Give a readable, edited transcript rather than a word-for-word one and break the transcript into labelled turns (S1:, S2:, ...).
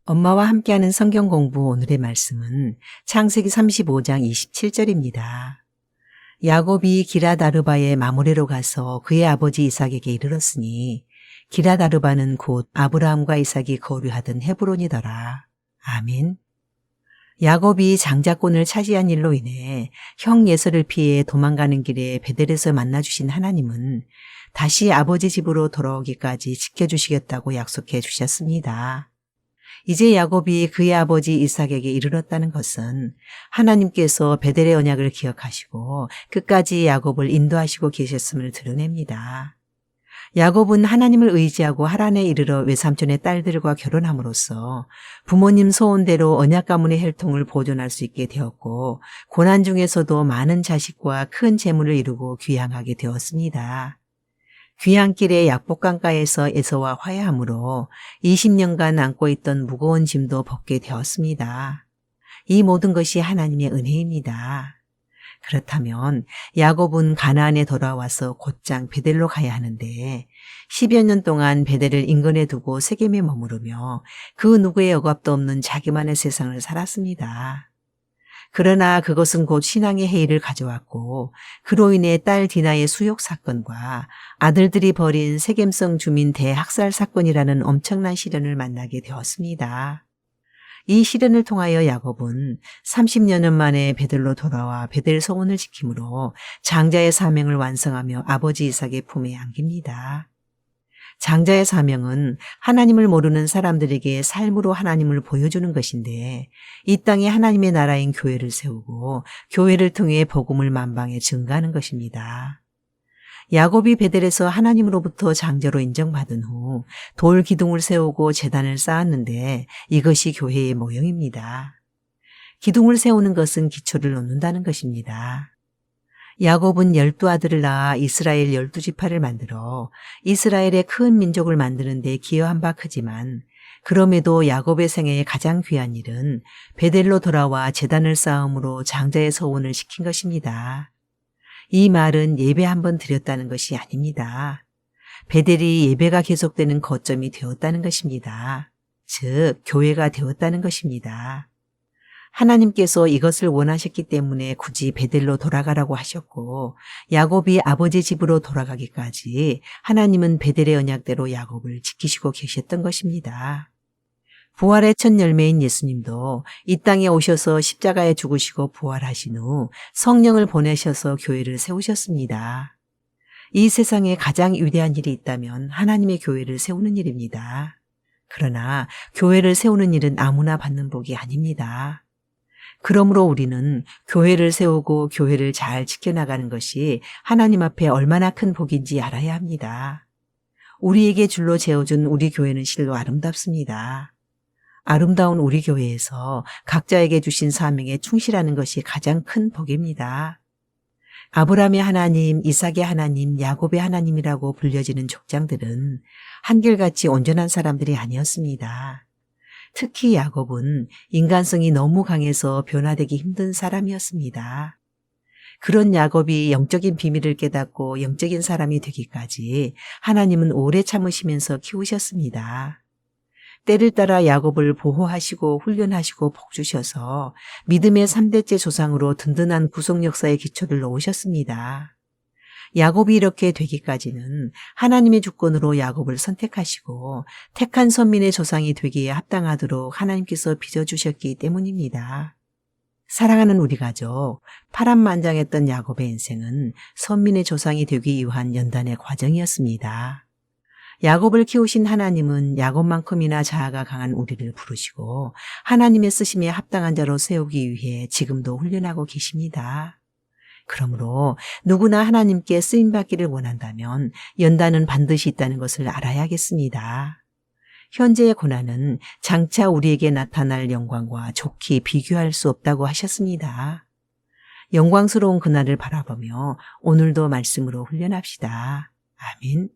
S1: 엄마와 함께하는 성경 공부 오늘의 말씀은 창세기 35장 27절입니다. 야곱이 기럇아르바의 마므레로 가서 그의 아버지 이삭에게 이르렀으니 기럇아르바는 곧 아브라함과 이삭이 거류하던 헤브론이더라. 아멘. 야곱이 장자권을 차지한 일로 인해 형 예서를 피해 도망가는 길에 베델에서 만나주신 하나님은 다시 아버지 집으로 돌아오기까지 지켜주시겠다고 약속해 주셨습니다. 이제 야곱이 그의 아버지 이삭에게 이르렀다는 것은 하나님께서 베델의 언약을 기억하시고 끝까지 야곱을 인도하시고 계셨음을 드러냅니다. 야곱은 하나님을 의지하고 하란에 이르러 외삼촌의 딸들과 결혼함으로써 부모님 소원대로 언약 가문의 혈통을 보존할 수 있게 되었고 고난 중에서도 많은 자식과 큰 재물을 이루고 귀향하게 되었습니다. 귀향길에 약복강가에서 에서와 화해함으로 20년간 안고 있던 무거운 짐도 벗게 되었습니다. 이 모든 것이 하나님의 은혜입니다. 그렇다면 야곱은 가나안에 돌아와서 곧장 베델로 가야 하는데 10여 년 동안 베델을 인근에 두고 세겜에 머무르며 그 누구의 억압도 없는 자기만의 세상을 살았습니다. 그러나 그것은 곧 신앙의 해이를 가져왔고 그로 인해 딸 디나의 수욕 사건과 아들들이 벌인 세겜성 주민 대학살 사건이라는 엄청난 시련을 만나게 되었습니다. 이 시련을 통하여 야곱은 30여 년 만에 베델로 돌아와 베델 서원을 지킴으로 장자의 사명을 완성하며 아버지 이삭의 품에 안깁니다. 장자의 사명은 하나님을 모르는 사람들에게 삶으로 하나님을 보여주는 것인데 이 땅에 하나님의 나라인 교회를 세우고 교회를 통해 복음을 만방에 증가하는 것입니다. 야곱이 베델에서 하나님으로부터 장자로 인정받은 후 돌 기둥을 세우고 제단을 쌓았는데 이것이 교회의 모형입니다. 기둥을 세우는 것은 기초를 놓는다는 것입니다. 야곱은 12아들을 낳아 이스라엘 12지파를 만들어 이스라엘의 큰 민족을 만드는 데 기여한 바 크지만 그럼에도 야곱의 생애의 가장 귀한 일은 베델로 돌아와 제단을 쌓음으로 장자의 서원을 시킨 것입니다. 이 말은 예배 한 번 드렸다는 것이 아닙니다. 베델이 예배가 계속되는 거점이 되었다는 것입니다. 즉 교회가 되었다는 것입니다. 하나님께서 이것을 원하셨기 때문에 굳이 베델로 돌아가라고 하셨고 야곱이 아버지 집으로 돌아가기까지 하나님은 베델의 언약대로 야곱을 지키시고 계셨던 것입니다. 부활의 첫 열매인 예수님도 이 땅에 오셔서 십자가에 죽으시고 부활하신 후 성령을 보내셔서 교회를 세우셨습니다. 이 세상에 가장 위대한 일이 있다면 하나님의 교회를 세우는 일입니다. 그러나 교회를 세우는 일은 아무나 받는 복이 아닙니다. 그러므로 우리는 교회를 세우고 교회를 잘 지켜나가는 것이 하나님 앞에 얼마나 큰 복인지 알아야 합니다. 우리에게 줄로 재어준 우리 교회는 실로 아름답습니다. 아름다운 우리 교회에서 각자에게 주신 사명에 충실하는 것이 가장 큰 복입니다. 아브라함의 하나님, 이삭의 하나님, 야곱의 하나님이라고 불려지는 족장들은 한결같이 온전한 사람들이 아니었습니다. 특히 야곱은 인간성이 너무 강해서 변화되기 힘든 사람이었습니다. 그런 야곱이 영적인 비밀을 깨닫고 영적인 사람이 되기까지 하나님은 오래 참으시면서 키우셨습니다. 때를 따라 야곱을 보호하시고 훈련하시고 복주셔서 믿음의 3대째 조상으로 든든한 구속 역사의 기초를 놓으셨습니다. 야곱이 이렇게 되기까지는 하나님의 주권으로 야곱을 선택하시고 택한 선민의 조상이 되기에 합당하도록 하나님께서 빚어주셨기 때문입니다. 사랑하는 우리 가족, 파란만장했던 야곱의 인생은 선민의 조상이 되기 위한 연단의 과정이었습니다. 야곱을 키우신 하나님은 야곱만큼이나 자아가 강한 우리를 부르시고 하나님의 쓰심에 합당한 자로 세우기 위해 지금도 훈련하고 계십니다. 그러므로 누구나 하나님께 쓰임받기를 원한다면 연단은 반드시 있다는 것을 알아야겠습니다. 현재의 고난은 장차 우리에게 나타날 영광과 좋게 비교할 수 없다고 하셨습니다. 영광스러운 그날을 바라보며 오늘도 말씀으로 훈련합시다. 아멘.